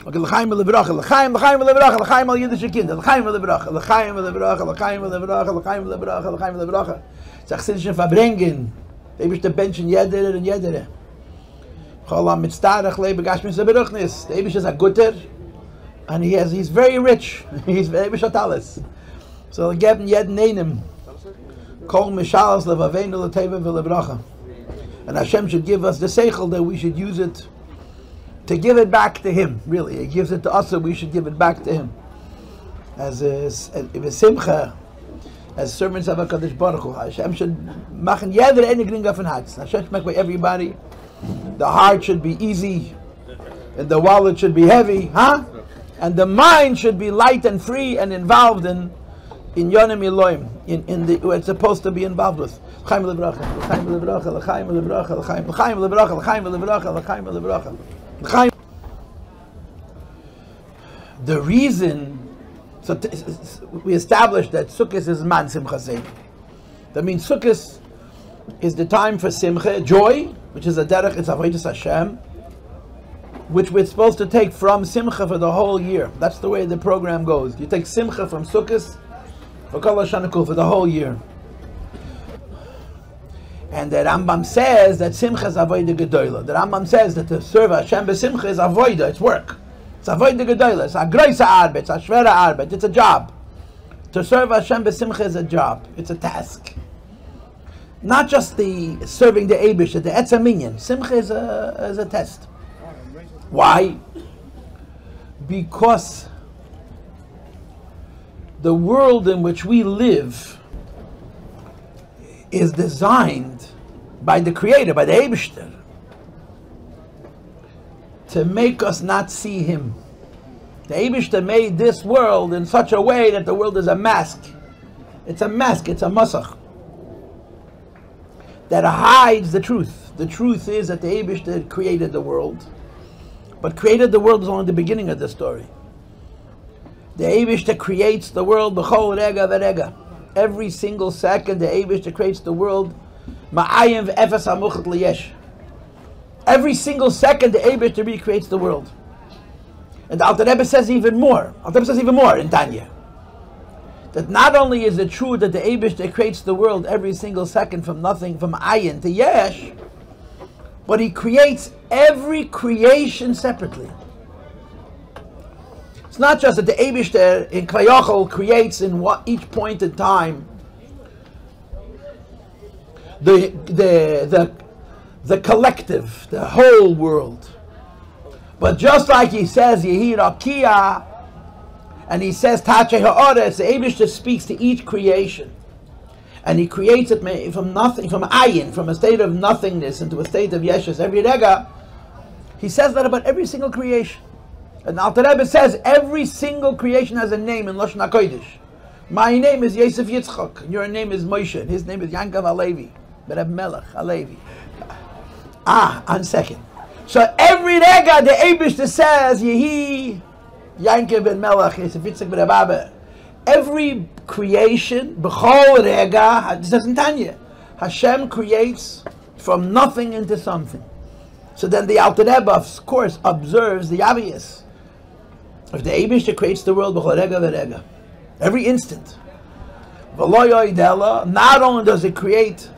Okay, l'chaim v'levracha, l'chaim v'levracha, l'chaim al yiddish kind, l'chaim v'levracha, l'chaim v'levracha, l'chaim v'levracha, l'chaim v'levracha, l'chaim v'levracha. It's a chassidische Farbrengen. They wish to benchen yedere and yedere. Cholam mitzdarach le begashmis beruchnis. The Eibush is a gutter, and he's very rich. He's very shatalis. So geben yed neinim. Kol mishalas levaveinu l'teva v'levracha. And Hashem should give us the seichel that we should use it to give it back to Him. Really, He gives it to us, so we should give it back to Him. As a Simcha, as servants of HaKadosh Baruch Hu, Hashem should machen jeder eine gringa von Herz. Hashem should make by everybody. The heart should be easy, and the wallet should be heavy, and the mind should be light and free and involved in Yonim Elohim, in the what it's supposed to be involved with. L'chaim v'levracha, l'chaim v'levracha, l'chaim v'levracha, l'chaim v'levracha, l'chaim v'levracha, l'chaim v'levracha, l'chaim. The reason, so we established that Sukkos is man Simcha Sein. That means Sukkos is the time for Simcha, joy, which is a derech, it's Avoda Hashem, which we're supposed to take from Simcha for the whole year. That's the way the program goes. You take Simcha from Sukkos for Kol HaShana Kul for the whole year. And the Rambam says that Simcha is Avoda Gedola. The Rambam says that to serve Hashem b'Simcha is Avoda, it's work. It's Avoda Gedola, it's a große Arbeit, it's a schwere Arbeit, it's a job. To serve Hashem b'Simcha is a job, it's a task. Not just the serving the Eibush, the Etzah Minyan. Simcha is a test. Why? Because the world in which we live is designed by the Creator, by the Eibishter, to make us not see Him. The Eibishter made this world in such a way that the world is a mask. It's a mask, it's a masach that hides the truth. The truth is that the Eibishter created the world, but created the world is only the beginning of the story. The Eibishter creates the world b'chol rega v'rega. Every single second, the Eibishter creates the world. Ma'ayim v'efes hamuchat liyesh. Every single second, the Eibishter recreates the world. And the Alter Rebbe says even more. Alter Rebbe says even more in Tanya. That not only is it true that the Eibishter creates the world every single second from nothing, from ayin to yesh, but He creates every creation separately. It's not just that the Eibishter in Kvayachol creates in each point in time the collective, the whole world. But just like He says Yehi Rakia, and He says Tache Ha'oretz, the Eibishter speaks to each creation, and He creates it from nothing, from ayin, from a state of nothingness into a state of yeshus every rega. He says that about every single creation. And Alter Rebbe says every single creation has a name in Lashon HaKodesh. My name is Yosef Yitzchak, your name is Moshe, and his name is Yankov Alevi, Bereb Melech Alevi. On second. So every rega the Eibishter says Yehi Yankov ben Melech Yosef Yitzchak Bereb Abba. Every creation, b'chol rega, this doesn't Tanya. Hashem creates from nothing into something. So then the Alter Rebbe, of course, observes the obvious. If the Eibishter creates the world b'chol rega v'rega, every instant, not only does it create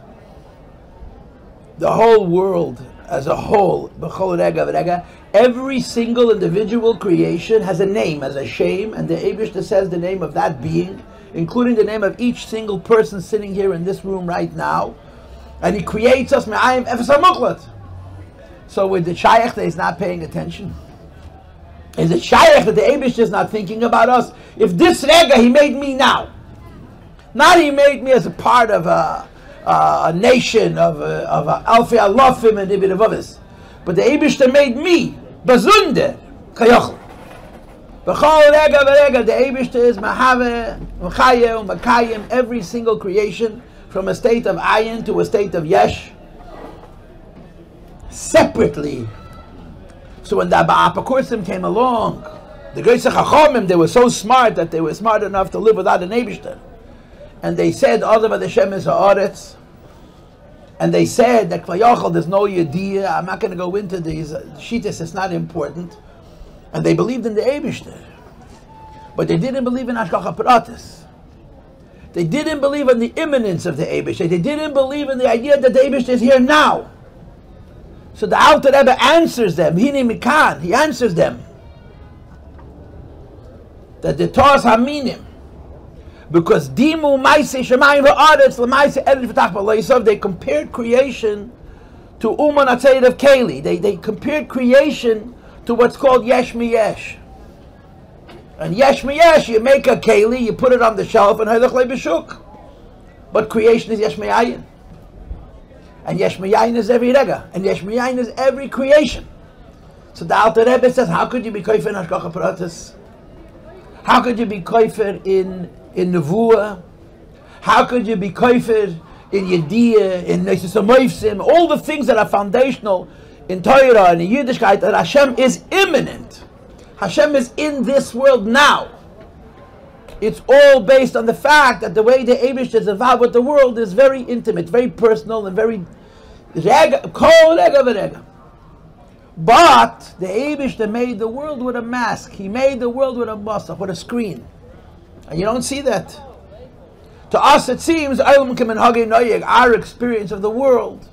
the whole world as a whole, b'chol rega v'rega, every single individual creation has a name, has a shame, and the Eibishter says the name of that being, including the name of each single person sitting here in this room right now, and He creates us me'ayim efes hamuchlat. So with the Shaykh that is not paying attention, is it Shaykh that the Eibishter is not thinking about us? If this rega He made me now, not He made me as a part of a nation of alfei alofim and ibid avavis, but the Eibishter made me bazunder kayochel. B'chol rega v'rega, the Eibishter is mahave, mechayeh, u'makayim, every single creation from a state of ayin to a state of yesh, separately. So when the Apakursim came along, the Greisach Chachomim, they were so smart that they were smart enough to live without an Eibishter. And they said, Odav Hashem is ha'aretz. And they said that Klayachal, there's no Yediyah. I'm not going to go into these Shitas, it's not important. And they believed in the Eibishter. But they didn't believe in Hashgacha Pratis. They didn't believe in the imminence of the Eibishter. They didn't believe in the idea that the Eibishter is here now. So the Alter Rebbe answers them. Hine Mikan. He answers them. That the Torah's Haminim. Because Dimu Maise Shemayim V'Aretz L'Maise Eretz V'Tach B'Lo. They compared creation to Uman Atzayid of Keli. They compared creation to what's called Yesh Miyesh. And Yesh Miyesh, you make a Keli, you put it on the shelf, and Haylech Le'Bishuk. But creation is Yesh Miyayin. And Yesh Miyayin is every Rega. And Yesh Miyayin is every creation. So the Alter Rebbe says, how could you be Koifer in Hashgacha Pratis? How could you be Koifer in Nevuah? How could you be Koifer in Yediyah, in Nesis HaMoifsim? All the things that are foundational in Torah and in Yiddishkeit, that Hashem is imminent. Hashem is in this world now. It's all based on the fact that the way the Eibush is involved with the world is very intimate, very personal, and very kol rega v'rega. But the Eibush that made the world with a mask. He made the world with a masach, with a screen. And you don't see that. To us it seems, our experience of the world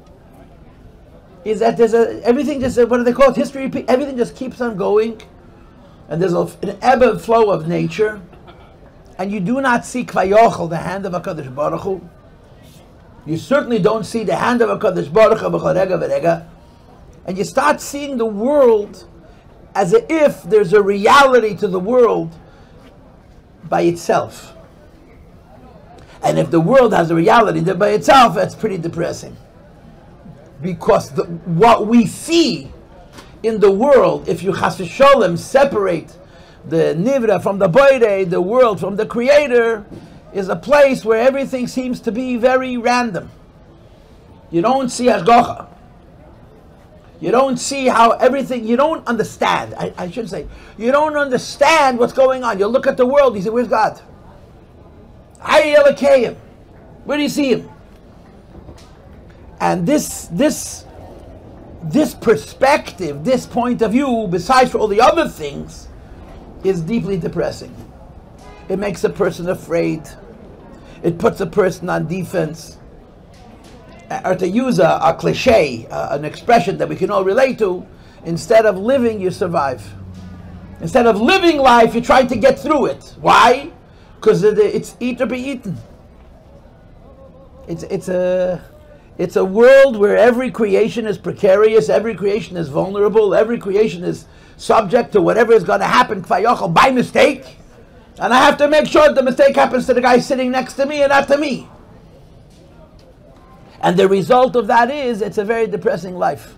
is that there's everything just, what do they call it, history, everything just keeps on going. And there's an ebb and flow of nature. And you do not see Kvayochel, the hand of HaKadosh Baruch Hu. You certainly don't see the hand of HaKadosh Baruch Hu v'chorega v'rega. And you start seeing the world as if there's a reality to the world by itself. And if the world has a reality by itself, that's pretty depressing. Because what we see in the world, if you chas v'sholem separate the nivra from the boire, the world from the creator, is a place where everything seems to be very random. You don't see hashgacha. You don't see how everything, you don't understand. I should say, you don't understand what's going on. You look at the world, you say, where's God? Where do you see him? And this perspective, this point of view, besides for all the other things, is deeply depressing. It makes a person afraid. It puts a person on defense. Or to use a cliche, an expression that we can all relate to, instead of living, you survive. Instead of living life, you try to get through it. Why? Because it's eat or be eaten. It's a world where every creation is precarious, every creation is vulnerable, every creation is subject to whatever is going to happen by mistake. And I have to make sure the mistake happens to the guy sitting next to me and not to me. And the result of that is, it's a very depressing life.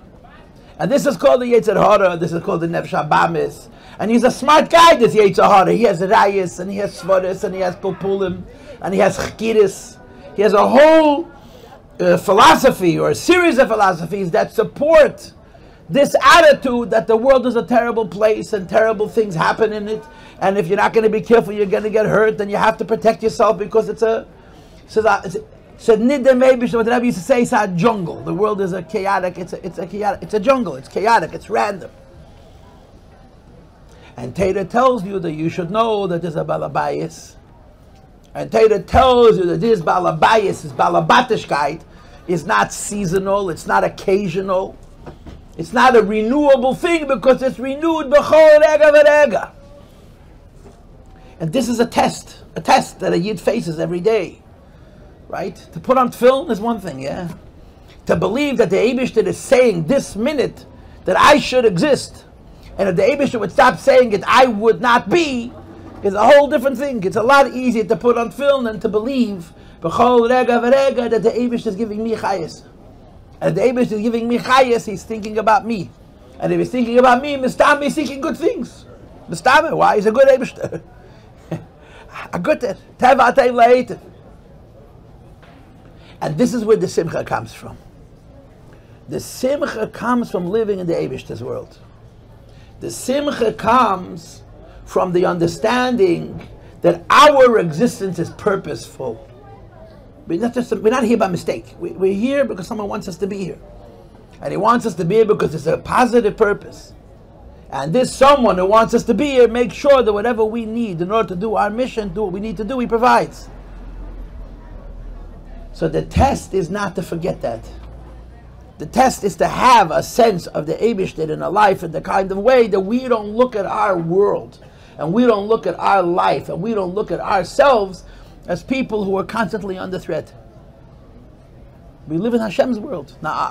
And this is called the Yetzer Hara, this is called the Nefesh Habamis. And he's a smart guy, this Yetzer Hara. He has Rayas, and he has Svaris, and he has Pulpulim, and he has Chkiris. He has a whole philosophy, or a series of philosophies that support this attitude that the world is a terrible place, and terrible things happen in it. And if you're not going to be careful, you're going to get hurt, and you have to protect yourself because it's a maybe what the Rabbi used to say, it's a jungle. The world is a chaotic, it's a jungle, it's chaotic, it's random. And Torah tells you that you should know that there's a balabayis. And Torah tells you that this balabayis, this balabatishkeit, is not seasonal, it's not occasional, it's not a renewable thing because it's renewed b'chol rega v'rega. And this is a test that a yid faces every day. Right? To put on tefillin is one thing, yeah? To believe that the Eibishter is saying this minute that I should exist, and if the Eibishter would stop saying it, I would not be, is a whole different thing. It's a lot easier to put on tefillin than to believe b'chol rega v'rega that the Eibishter is giving me chayes. And if the Eibishter is giving me chayes, he's thinking about me. And if he's thinking about me, Mistame is seeking good things. Mistame, why? He's a good Eibishter. A good teva atayv la'etiv. And this is where the Simcha comes from. The Simcha comes from living in the Eibishter's world. The Simcha comes from the understanding that our existence is purposeful. We're not here by mistake. We're here because someone wants us to be here. And he wants us to be here because it's a positive purpose. And this someone who wants us to be here makes sure that whatever we need in order to do our mission, do what we need to do, he provides. So the test is not to forget that. The test is to have a sense of the Eibishter in our life in the kind of way that we don't look at our world, and we don't look at our life, and we don't look at ourselves as people who are constantly under threat. We live in Hashem's world. Now,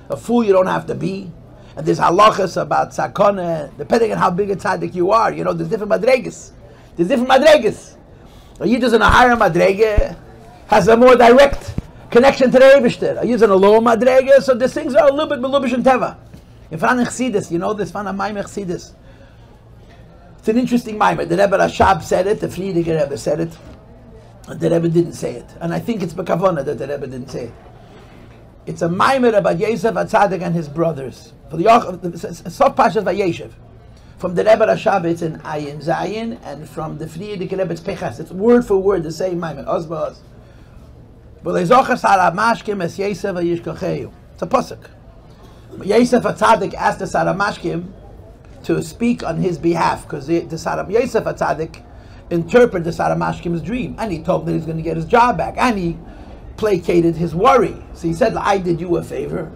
a fool you don't have to be. And there's halachas about sakana, depending on how big a tzaddik you are. You know, there's different madregas. There's different madregas. A yid in a higher madrega has a more direct connection to the Eibishter. A yid in a lower madrega, so these things are a little bit melubish and teva. In Fan Chassidus, you know this, Fan Amayim Chassidus. It's an interesting maimer. The Rebbe Rashab said it, the Friediger Rebbe said it, and the Rebbe didn't say it. And I think it's Bekavona that the Rebbe didn't say it. It's a maimer about Yosef HaTzadik and his brothers. For the Sof Pashas Vayeshev. From the Rebbe Rashab it's in Ayin Zayin, and from the Friediger Rebbe it's Pechas. It's word for word the same maimer. Oz ba'oz. It's a pasuk. Yosef HaTzadik asked the Saramashkim to speak on his behalf, because the Yosef HaTzadik interpreted the Saramashkim's dream, and he told him that he's going to get his job back, and he placated his worry. So he said, I did you a favor,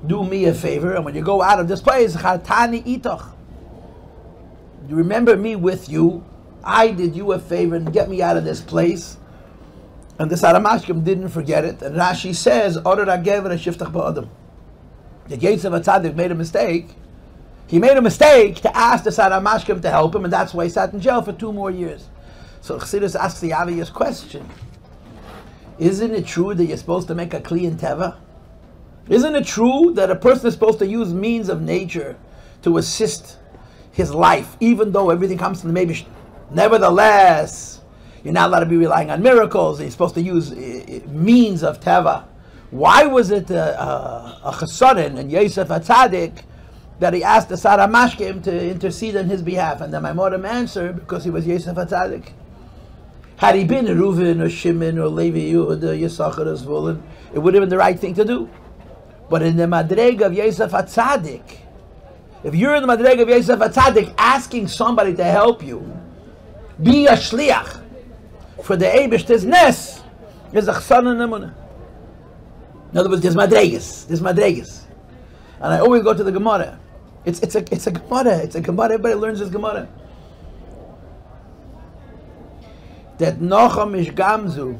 do me a favor, and when you go out of this place, Chartani itoch, you remember me with you, I did you a favor and get me out of this place. And the Saramashkim didn't forget it, and Rashi says, that Yosef HaTzadik made a mistake. He made a mistake to ask the Saramashkim to help him, and that's why he sat in jail for 2 more years. So Chassidus asks the obvious question. Isn't it true that you're supposed to make a kli in teva? Isn't it true that a person is supposed to use means of nature to assist his life, even though everything comes from the Meibish? Nevertheless, you're not allowed to be relying on miracles. You're supposed to use means of teva. Why was it a chassarin and Yosef HaTzadik that he asked the Saramashkim to intercede on his behalf? And the Maimorim answered, because he was Yosef HaTzadik. Had he been Reuven or Shimon or Levi or Yisachar or Zvulun, it would have been the right thing to do. But in the madrega of Yosef HaTzadik, if you're in the madrega of Yosef HaTzadik asking somebody to help you, be a shliach for the Eibishter's nes, is a chassan and emunah. In other words, there's madregas. And I always go to the Gemara. It's a Gemara. It's a Gemara. Everybody learns this Gemara. That Nocham Ish Gamzu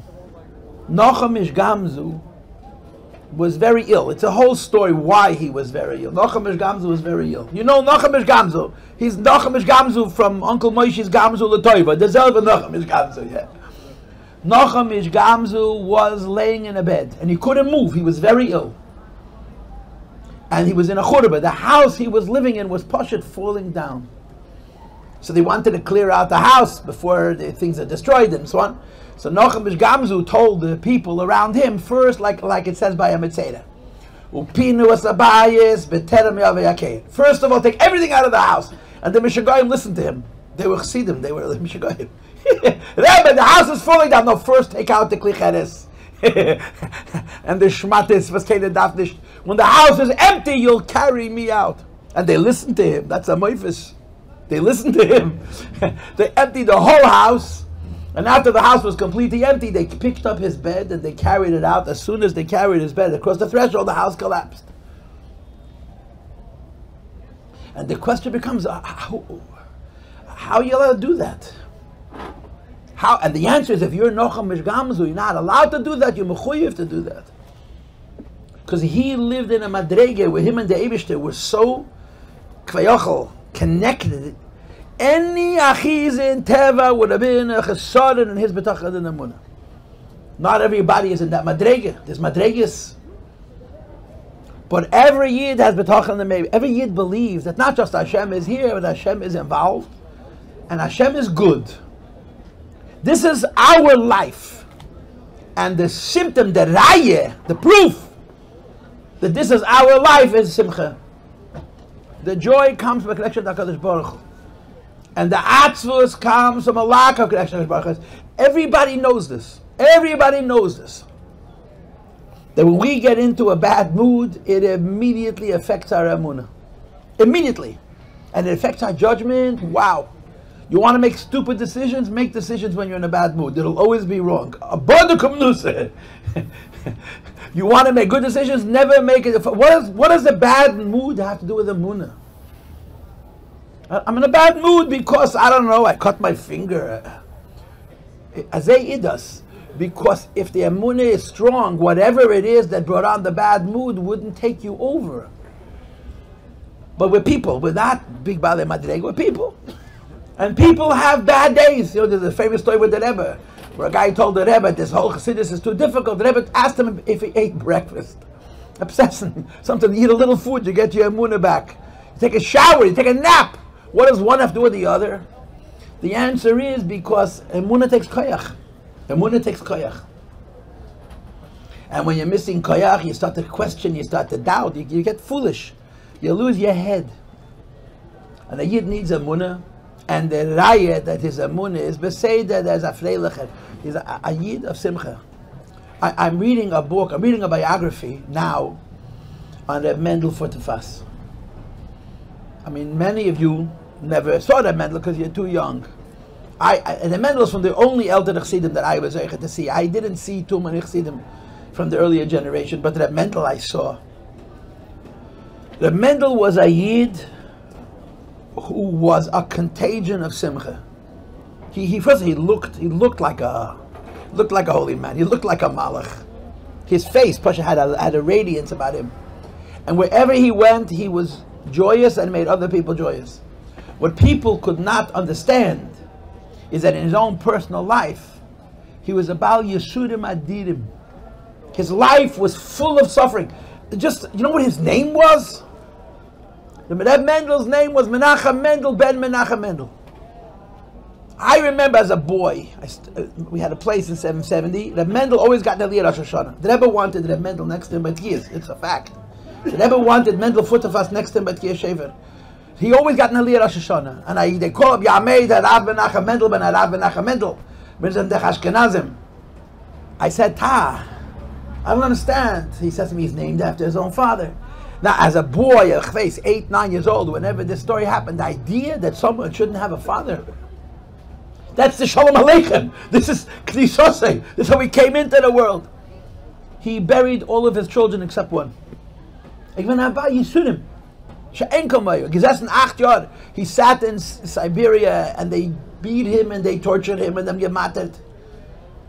was very ill. It's a whole story why he was very ill. Nocham Ish Gamzu was very ill. You know Nocham Ish Gamzu. He's Nocham Ish Gamzu from Uncle Moshe's Gamzu L'Toiva. There's Elva Nocham Ish Gamzu, yeah. Nocham Ish Gamzu was laying in a bed and he couldn't move. He was very ill. And he was in a churbah. The house he was living in was pashut falling down. So they wanted to clear out the house before the things are destroyed and so on. So Nocham Ish Gamzu told the people around him first, like it says by a mitzvah, first of all, take everything out of the house. And the Mishagoyim listened to him. They were chassidim. They were the Mishagoyim. Rabbi, the house is falling down. No, first take out the klicheres. And the shmatis was taken dafnish. When the house is empty, you'll carry me out. And they listened to him. That's a moifis. They listened to him. They emptied the whole house. And after the house was completely empty, they picked up his bed and they carried it out. As soon as they carried his bed across the threshold, the house collapsed. And the question becomes, how are you allowed to do that? How? And the answer is, if you're Nocham Ish Gamzu, you're not allowed to do that. You're mechuyev to do that, because he lived in a madrege where him and the Eibishter were so kvayochel connected. Any achiz in teva would have been a chesaron in his betachad and emunah. Not everybody is in that madrege. There's madreges, but every yid has betachad and emunah. Every yid believes that not just Hashem is here, but Hashem is involved, and Hashem is good. This is our life. And the symptom, the raya, the proof that this is our life is Simcha. The joy comes from a connection to HaKadosh Baruch Hu. And the atzvus comes from a lack of connection to HaKadosh Baruch Hu. Everybody knows this. Everybody knows this. That when we get into a bad mood, it immediately affects our emunah. Immediately. And it affects our judgment. Wow. You want to make stupid decisions? Make decisions when you're in a bad mood. It'll always be wrong. You want to make good decisions? Never make it. What does the bad mood have to do with Emunah? I'm in a bad mood because, I don't know, I cut my finger. Azay idas. Because if the Emunah is strong, whatever it is that brought on the bad mood wouldn't take you over. But we're people. We're not big Baalei Madrega. We're people. And people have bad days. You know, there's a famous story with the Rebbe, where a guy told the Rebbe, this whole Chassidus is too difficult. The Rebbe asked him if he ate breakfast. Obsessing. Sometimes you eat a little food, you get your Emunah back. You take a shower, you take a nap. What does one have to do with the other? The answer is because Emunah takes koyach. Emunah takes koyach. And when you're missing koyach, you start to question, you start to doubt, you get foolish. You lose your head. And a Yid needs Emunah. And the raya that his Emunah is beseder, there's a freilichet. He's a Yid of Simcha. I'm reading a book, I'm reading a biography now on Reb Mendel Futefas. I mean, many of you never saw Reb Mendel because you're too young. And Reb Mendel is from the only elder Chassidim that I was able to see. I didn't see too many Chassidim from the earlier generation, but Reb Mendel I saw. Reb Mendel was a Yid who was a contagion of Simcha. He looked like a holy man. He looked like a malach. His face, Pasha, had a radiance about him. And wherever he went, he was joyous and made other people joyous. What people could not understand is that in his own personal life, he was a Baal Yeshurim Adirim. His life was full of suffering. Just, you know what his name was? The Reb Mendel's name was Menachem Mendel ben Menachem Mendel. I remember as a boy, we had a place in 770. Reb Mendel always got Aliyah Rosh Hashanah. The Rebbe wanted Reb Mendel next to him, but it's a fact. The Rebbe wanted Mendel Futefas next to him, but Shaver. He always got Aliyah Rosh Hashanah. And they call him Yamei, the Rav Menachem Mendel ben Rav Menachem Mendel. Ashkenazim. I said, I don't understand. He says to me, he's named after his own father. Now, as a boy, a face 8, 9 years old, whenever this story happened, the idea that someone shouldn't have a father, that's the Shalom Aleichem. This is Knisosei. This is how he came into the world. He buried all of his children except one. He sat in Siberia and they beat him and they tortured him and then gemattert.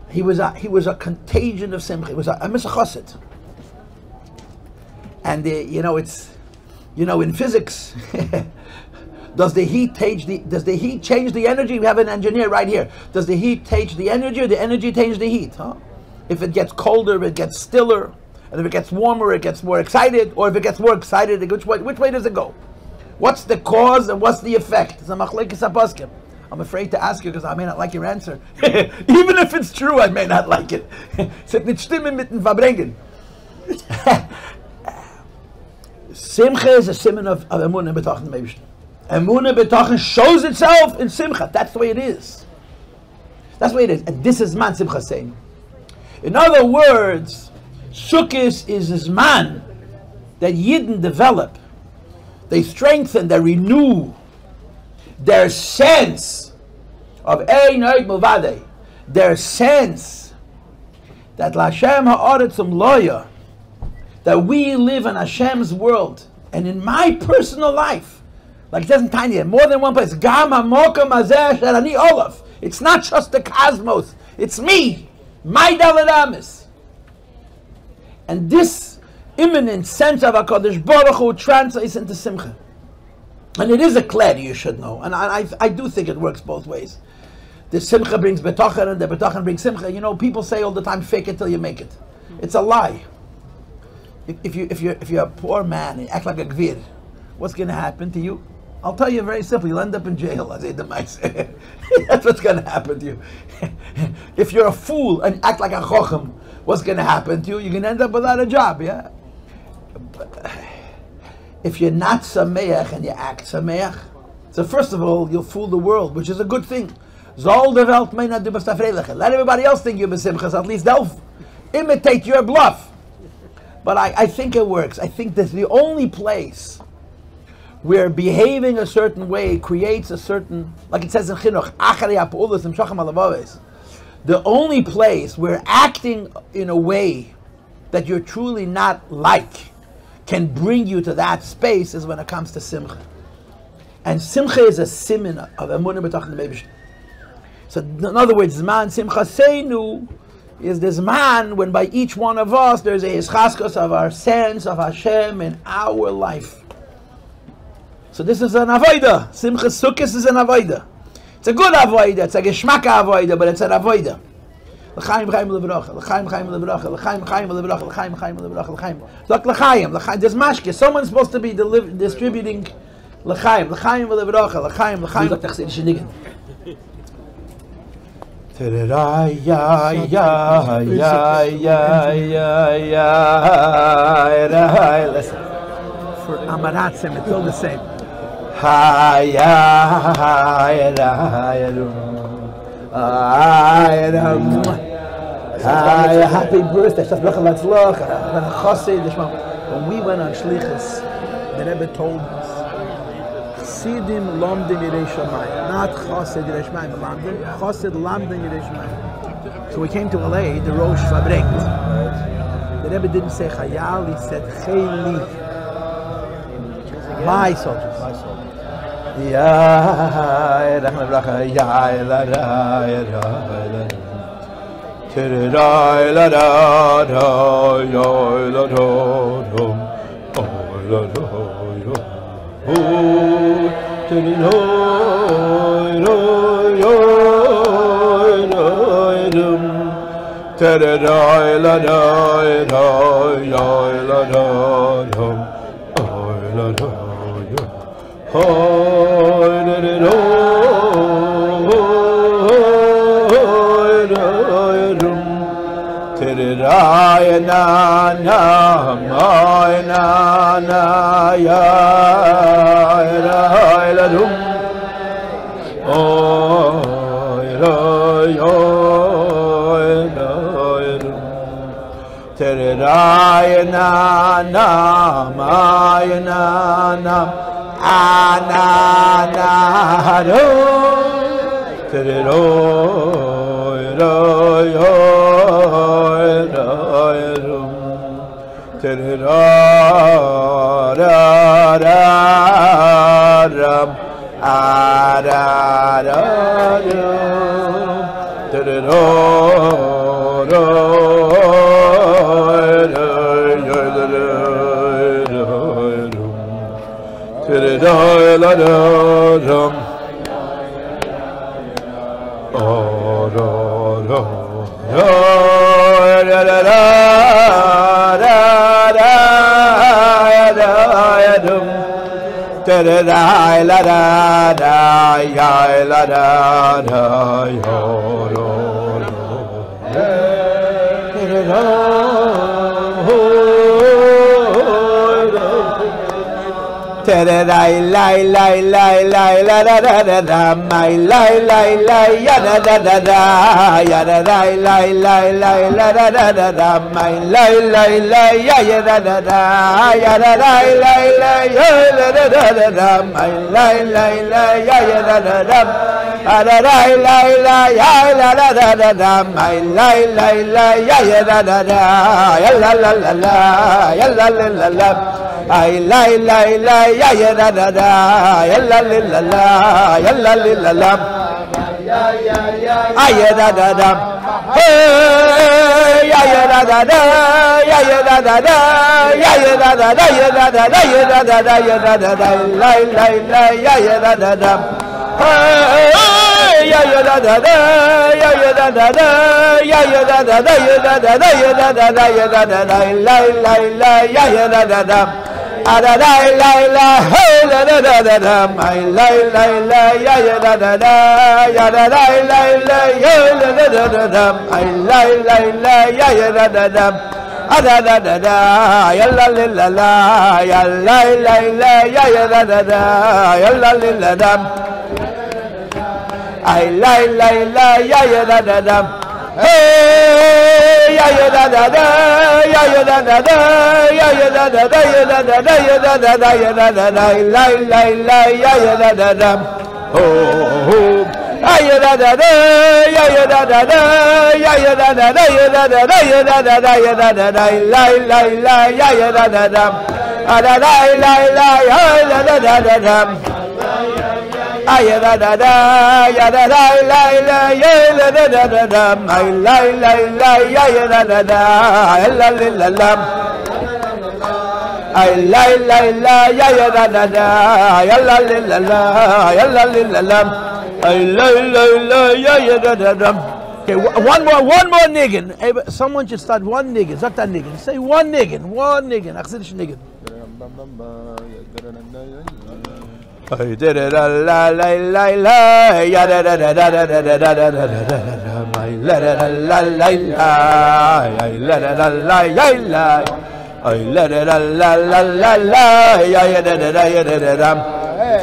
He was a contagion of Simcha. He was a Misachosset. And in physics, does the heat change the energy? We have an engineer right here. Does the heat change the energy, or the energy change the heat? Huh? If it gets colder, it gets stiller, and if it gets warmer, it gets more excited, or if it gets more excited, which way does it go? What's the cause and what's the effect? I'm afraid to ask you because I may not like your answer. Even if it's true, I may not like it. Simcha is a simon of Emunah B'tochen Meibishter. Emunah B'tochen shows itself in Simcha. That's the way it is. That's the way it is. And this is man Simcha saying. In other words, Sukkos is this man that Yidden develop. They strengthen, they renew their sense of Ein Oid Movadei. Their sense that L'Hashem ha'aretzum loya, that we live in Hashem's world, and in my personal life, like it says in Tanya, more than one place, Gam HaMokom Hazeh Asher Ani Olaf. It's not just the cosmos, it's me, my Dalet Amis. And this imminent sense of HaKadosh Baruch Hu translates into Simcha. And it is a kled, you should know, and I do think it works both ways. The Simcha brings Betochen, and the Betochen brings Simcha. You know, people say all the time, fake it till you make it. It's a lie. If you're a poor man and you act like a gvir, what's going to happen to you? I'll tell you very simply, you'll end up in jail. That's what's going to happen to you. If you're a fool and act like a chochem, what's going to happen to you? You're going to end up without a job, yeah? But if you're not sameach and you act sameach, so first of all, you'll fool the world, which is a good thing. Zol de Welt may not do b'stafreilichen. Let everybody else think you're b'simchas, at least they'll imitate your bluff. But I think it works. I think that's the only place where behaving a certain way creates a certain, like it says in Chinuch, the only place where acting in a way that you're truly not like can bring you to that space is when it comes to Simcha. And Simcha is a siman of Emunah b'tachon Meibishter. So in other words, Zman Simcha Seinu is this man when by each one of us there's a hischaskos of our sense of Hashem in our life. So this is an avoda. Simcha Sukkos is an avoda. It's a good avoda. It's a geschmacka avoda, but it's an avoda. L'chaim chaim l'bracha. L'chaim chaim l'bracha. L'chaim chaim l'bracha. L'chaim chaim l'bracha. L'chaim. Look, l'chaim. There's mashke. Someone's supposed to be distributing l'chaim. L'chaim l'bracha. L'chaim. L'chaim. Look, tachsir shenigen. Ya ya ya ya ya ya. Listen. For Amaratzim, it's all the same. Happy birthday. When we went on Shlichus, the Rebbe told us, Chassidim lomdim yirei shamayim, not Chassid yirei shamayim, lomdim, Chassid lomdim yirei shamayim. So we came to LA, the Rosh Farbrengen. The Rebbe didn't say Chayal, he said Chayli. My soldiers. Ay la la la ya ya da da da ya la la la ya la la la ay ya da da da hey ya ya da da da ya ya da da da ya ya da da da ya da da da ya da da da ya da da da la la la ya ya da da da hey ya ya da da da ya ya da da da ya ya da da da ya da da da ya da da da ya da da da la la la ya ya da da da da da la la hey la da da da da my la la la ya ya da da da ya da da la la ya la da da da da my la la la ya ya da da da da da da da ya la la la ya la la la ya ya da da da ya la la da ay la la la ya ya da da da Hey, ya ya da da da, ya ya da da da, ya ya da da da, ya da da da, ya da da da, ya da da da, la la la, ya ya da da da. Oh, ya da da da, ya ya da da da, ya ya da da da, ya da da da, ya da da da, ya da da da, la la la, ya ya da da da. Da da la la, ya da da da da. Ya da da da, ya da da la la, ya da da da da, la la la, ya da da da, la la la. Ay la la la, ya da da da, ya la la la, ya la la la. Ay la la la, ya da da da. Okay, one more niggin. Someone should start one niggin. Not that niggin. Say one niggin. Achsidish niggin. I did it la la la la, ya da da da da da da da da da da da. I let it la la la, I let it la la la. I let it la la la la, ya da da da ya da da da.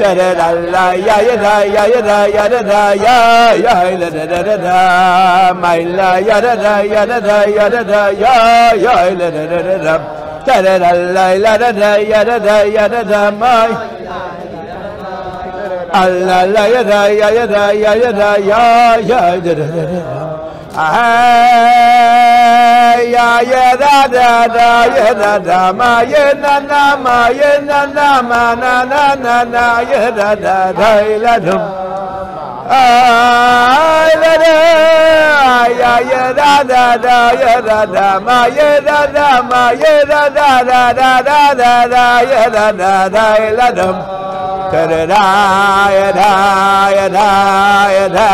Da da da la ya da ya da ya da da ya da da da da da. My la ya da da ya da da ya da da ya da da da da da. Da da da la la da da ya da da ya da da my. Allah la ya da ya da ya da ya da da da da. Ya da da da ya da ma ya na ma ya na ma na ya da da la dum. La da ya da da ya da ma ya da ma ya da da ya da la dum. Da da ya da ya da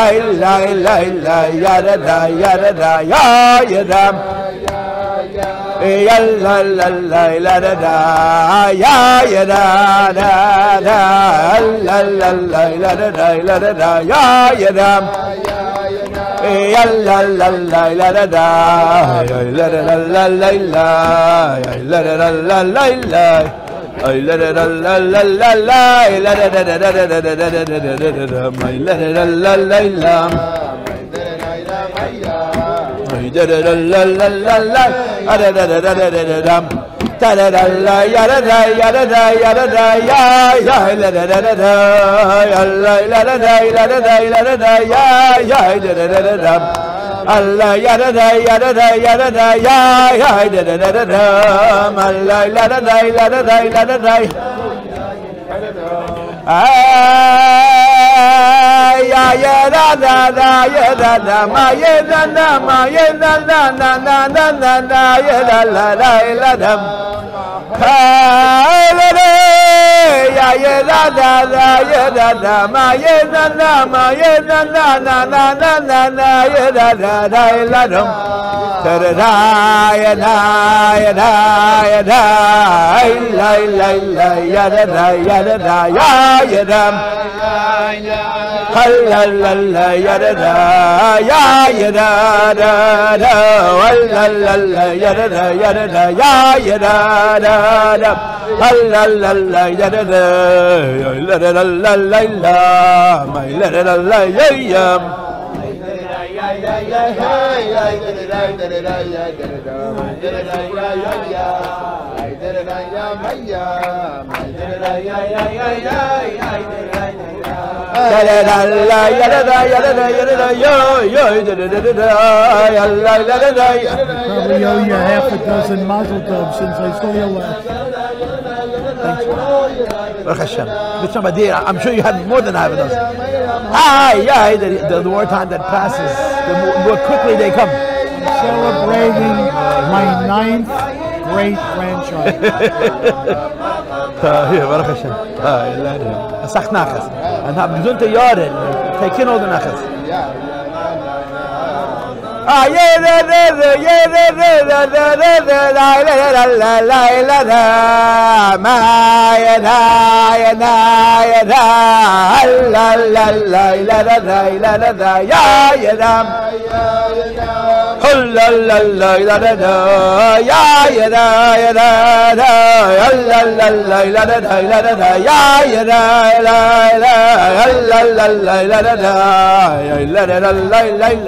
ay la la la ya da ya da ya da ya la la la la da ya da da la la la la da ya da ya la la la la da ya la la la la la ay la la la la la la la da da da da da da da da my la la la la la ay da da la la la la da da da da da da da da da la ya da da ya da da ya da da ya la da da da da ya la da da ya da da ya da da ya da da da da Allah ya da da ya da da ya da da ya da da da da Allah la da da la da da la da da ya da da ya da da ma ya da da ma ya da da na na na na na ya da la la da ya da da ya da da ma ya da da ma ya da da na na na na na ya da da la dum da da ya da la la ya da da ya da da ya da la la la ya da da ya da da la la la ya da da ya da da ya da da la la la ya da da la la la la la my la la la ya Probably owe you half a dozen mazel tov since I saw you last. Baruch Hashem. I'm sure you have more than half a dozen. The more time that passes, the more quickly they come. I'm celebrating my 9th great grandchild. Baruch Hashem. Asach nachas. And have gesunte Jahre. Take in all the nachas.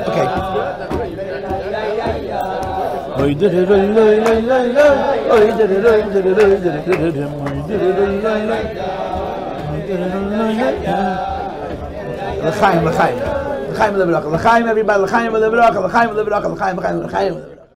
Okay. L'chaim, l'chaim, l'chaim, l'chaim, everybody, l'chaim, l'chaim, l'chaim, l'chaim, l'chaim.